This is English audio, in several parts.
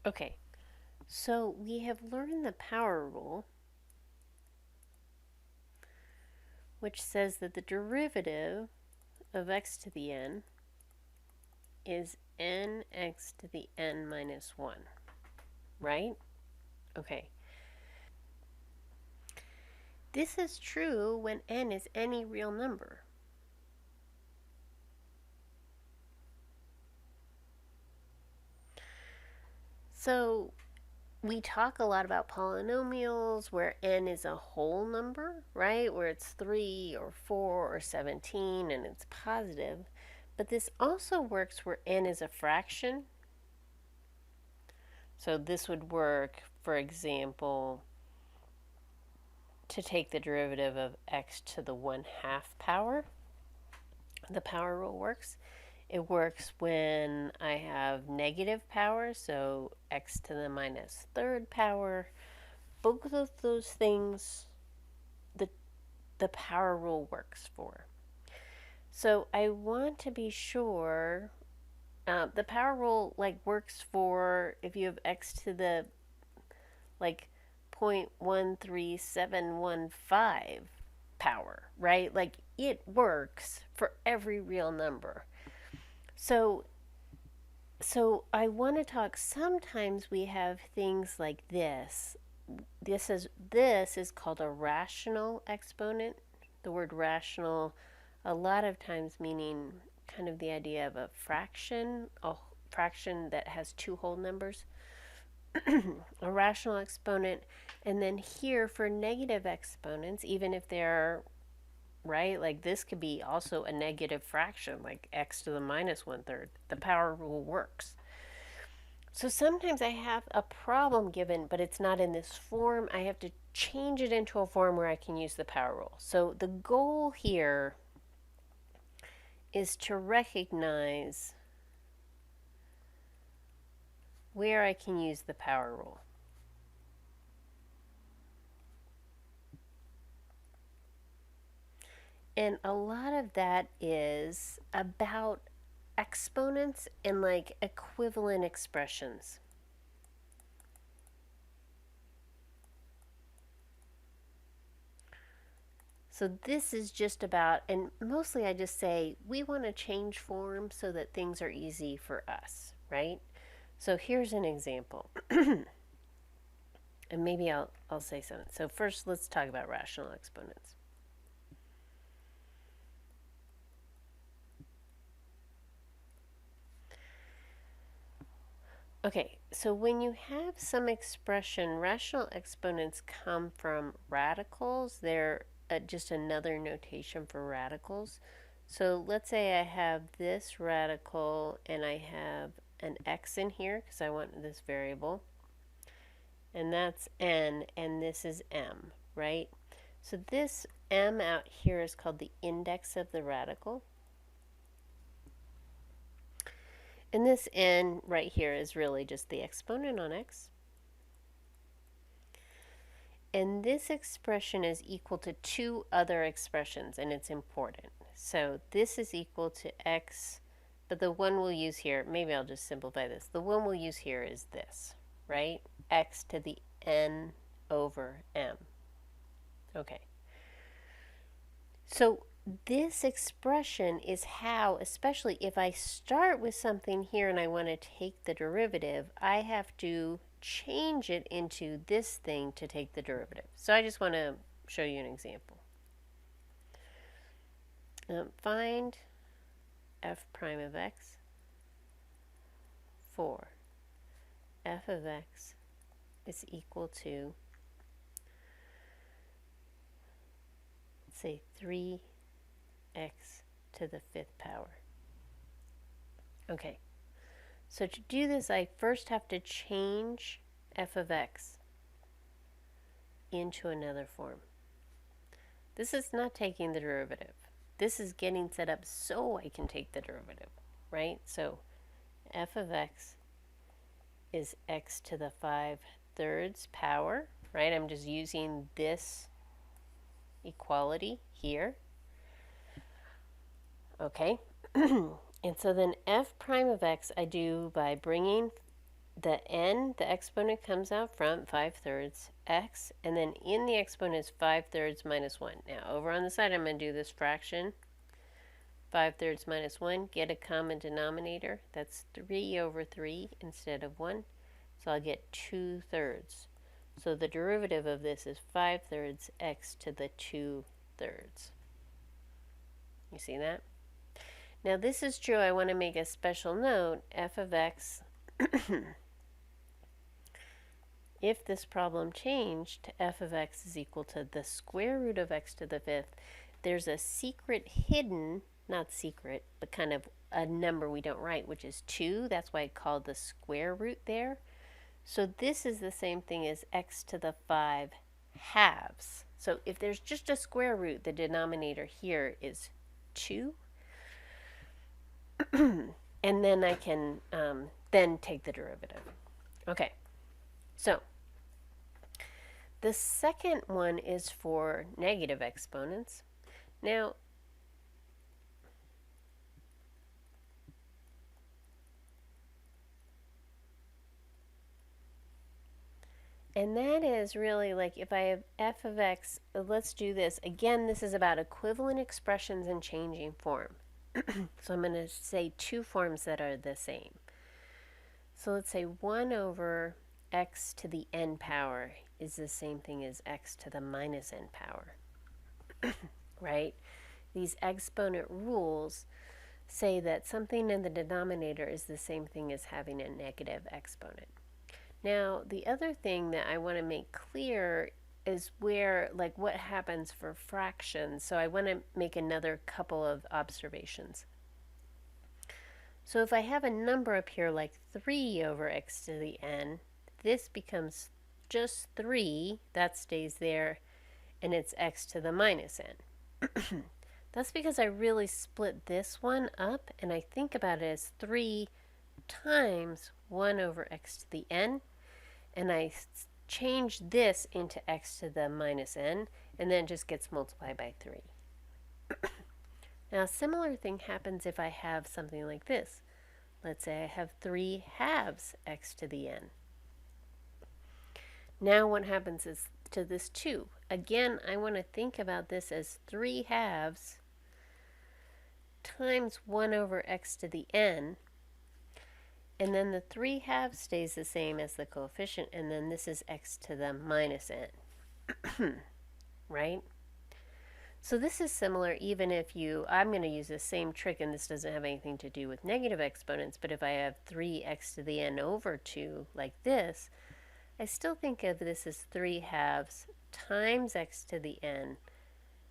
Okay, so we have learned the power rule, which says that the derivative of x to the n is nx to the n minus 1, right? Okay. This is true when n is any real number. So we talk a lot about polynomials where n is a whole number, right? Where it's 3 or 4 or 17 and it's positive. But this also works where n is a fraction. So this would work, for example, to take the derivative of x to the 1/2 power. The power rule works. It works when I have negative power, so x to the minus third power. Both of those things the power rule works for. So I want to be sure the power rule works for if you have x to the like 0.13715 power, right? It works for every real number. So I want to talk, sometimes we have things like this. This is called a rational exponent. The word rational a lot of times meaning kind of the idea of a fraction that has two whole numbers. A rational exponent. And then here for negative exponents, even if they're right, like this could be also a negative fraction, like x to the minus 1/3. The power rule works. So sometimes I have a problem given, but it's not in this form. I have to change it into a form where I can use the power rule. So the goal here is to recognize where I can use the power rule. And a lot of that is about exponents and equivalent expressions. So this is just about, and mostly I just say, we want to change form so that things are easy for us, right? So here's an example. And maybe I'll say something. So first let's talk about rational exponents. Okay, so when you have some expression, rational exponents come from radicals. They're just another notation for radicals. So let's say I have this radical and I have an x in here because I want this variable. And that's n, and this is m, right? So this m out here is called the index of the radical. And this n right here is really just the exponent on x. And this expression is equal to two other expressions, and it's important. So this is equal to x, but the one we'll use here, maybe I'll just simplify this. The one we'll use here is this, right? X to the n over m. Okay. So this expression is how, especially if I start with something here and I want to take the derivative, I have to change it into this thing to take the derivative. So I just want to show you an example. Find f prime of x for f of x is equal to, let's say, 3x to the 5th power. Okay, so to do this, I first have to change f of x into another form. This is not taking the derivative. This is getting set up so I can take the derivative, right? So f of x is x to the 5/3 power, right? I'm just using this equality here. Okay. And so then f prime of x I do by bringing the exponent comes out front, 5/3, x, and then in the exponent is 5/3 minus 1. Now, over on the side, I'm going to do this fraction. 5/3 minus 1, get a common denominator. That's 3 over 3 instead of 1. So I'll get 2/3. So the derivative of this is 5/3 x to the 2/3. You see that? Now this is true. I want to make a special note. F of x, if this problem changed to f of x is equal to the square root of x to the 5th, there's a secret hidden, not secret, but kind of a number we don't write, which is 2. That's why I called the square root there. So this is the same thing as x to the 5 halves. So if there's just a square root, the denominator here is 2. And then I can then take the derivative. Okay, so the second one is for negative exponents. Now, and that is really like if I have f of x, let's do this. Again, this is about equivalent expressions and changing form. So I'm going to say two forms that are the same. So let's say 1 over x to the n power is the same thing as x to the minus n power, right? These exponent rules say that something in the denominator is the same thing as having a negative exponent. Now, the other thing that I want to make clear is where, like, what happens for fractions. So I want to make another couple of observations. So if I have a number up here like 3 over x to the n, this becomes just 3, that stays there, and it's x to the minus n. That's because I really split this one up, and I think about it as 3 times 1 over x to the n, and I change this into x to the minus n, and then it just gets multiplied by 3. Now, a similar thing happens if I have something like this. Let's say I have 3 halves x to the n. Now what happens is to this 2. Again, I want to think about this as 3 halves times 1 over x to the n, and then the 3 halves stays the same as the coefficient, and then this is x to the minus n, right? So this is similar even if I'm going to use the same trick, and this doesn't have anything to do with negative exponents, but if I have 3x to the n over 2 like this, I still think of this as 3 halves times x to the n,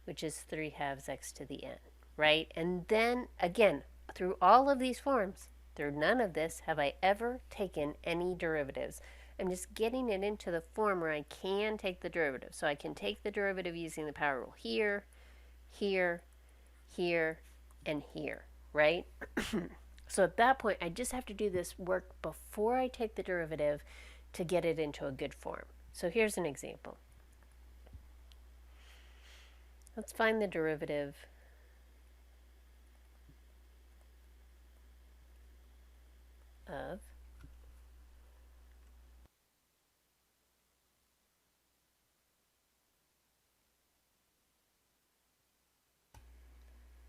which is 3 halves x to the n, right? And then, again, through all of these forms, through none of this have I ever taken any derivatives. I'm just getting it into the form where I can take the derivative. So I can take the derivative using the power rule here, here, here, and here, right? So at that point, I just have to do this work before I take the derivative to get it into a good form. So here's an example. Let's find the derivative of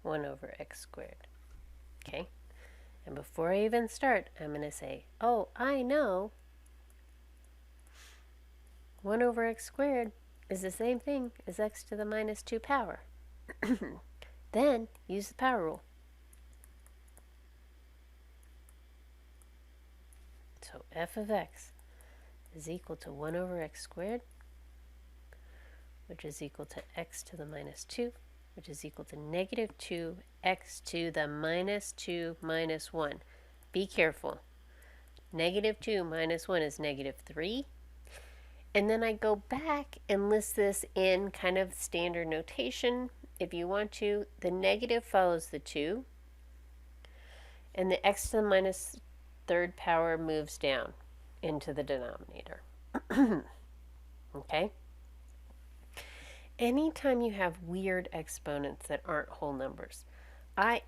1 over x squared. Okay? And before I even start, I'm going to say, oh, I know 1 over x squared is the same thing as x to the minus 2 power. Then use the power rule. So f of x is equal to 1 over x squared, which is equal to x to the minus 2, which is equal to negative 2x to the minus 2 minus 1. Be careful. Negative 2 minus 1 is negative 3. And then I go back and list this in kind of standard notation. If you want to, the negative follows the 2, and the x to the minus third power moves down into the denominator. Okay? Anytime you have weird exponents that aren't whole numbers,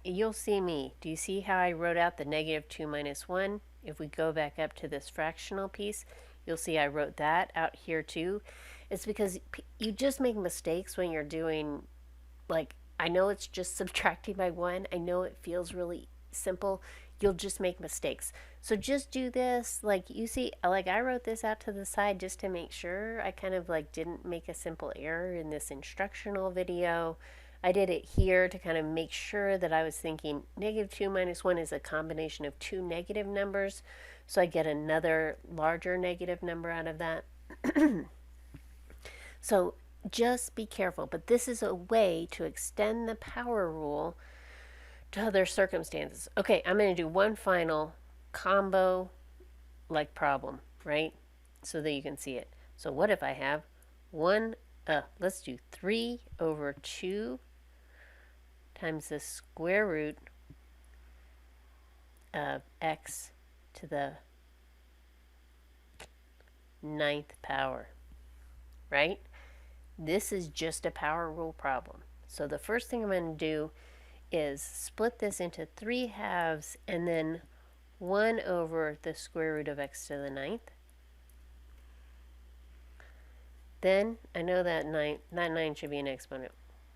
you'll see me. Do you see how I wrote out the negative 2 minus 1? if we go back up to this fractional piece, you'll see I wrote that out here too. It's because you just make mistakes when you're doing, like, I know it's just subtracting by 1. I know it feels really simple. You'll just make mistakes. So just do this. Like, you see, like, I wrote this out to the side just to make sure I kind of like didn't make a simple error in this instructional video. I did it here to kind of make sure that I was thinking -2 minus 1 is a combination of two negative numbers. So I get another larger negative number out of that. So just be careful. But this is a way to extend the power rule to other circumstances. Okay, I'm going to do one final combo like problem, right? So that you can see it. So what if I have let's do 3 over 2 times the square root of x to the 9th power, right? This is just a power rule problem. So the first thing I'm going to do is split this into 3 halves and then 1 over the square root of x to the 9th. Then I know that 9 should be an exponent.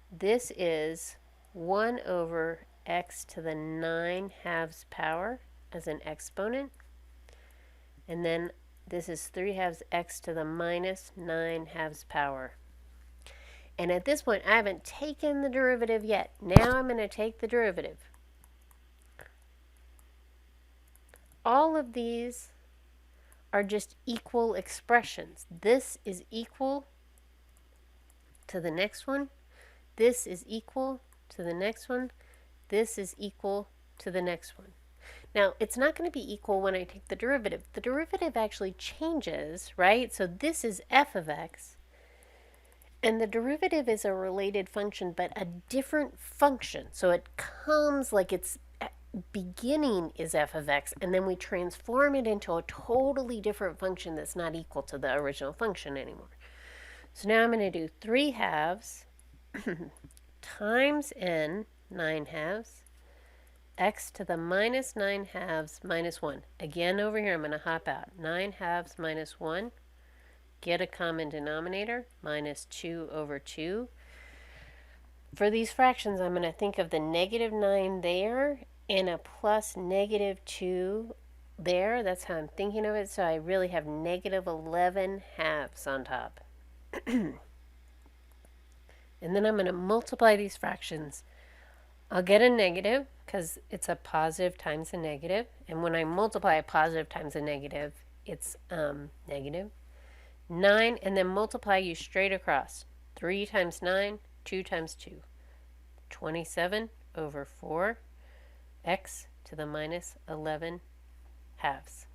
This is 1 over x to the 9 halves power as an exponent. And then this is 3 halves x to the minus 9 halves power. And at this point, I haven't taken the derivative yet. Now I'm going to take the derivative. All of these are just equal expressions. This is equal to the next one. This is equal to the next one. This is equal to the next one. Now, it's not going to be equal when I take the derivative. The derivative actually changes, right? So this is f of x. And the derivative is a related function, but a different function. So it comes like its beginning is f of x, and then we transform it into a totally different function that's not equal to the original function anymore. So now I'm going to do 3 halves times n, 9 halves, x to the minus 9 halves minus 1. Again, over here, I'm going to hop out. 9 halves minus 1. Get a common denominator, minus 2 over 2. For these fractions, I'm going to think of the -9 there and a plus -2 there. That's how I'm thinking of it. So I really have -11 halves on top. And then I'm going to multiply these fractions. I'll get a negative because it's a positive times a negative. And when I multiply a positive times a negative, it's negative. 9, and then multiply you straight across. 3 times 9, 2 times 2. 27 over 4, x to the minus 11 halves.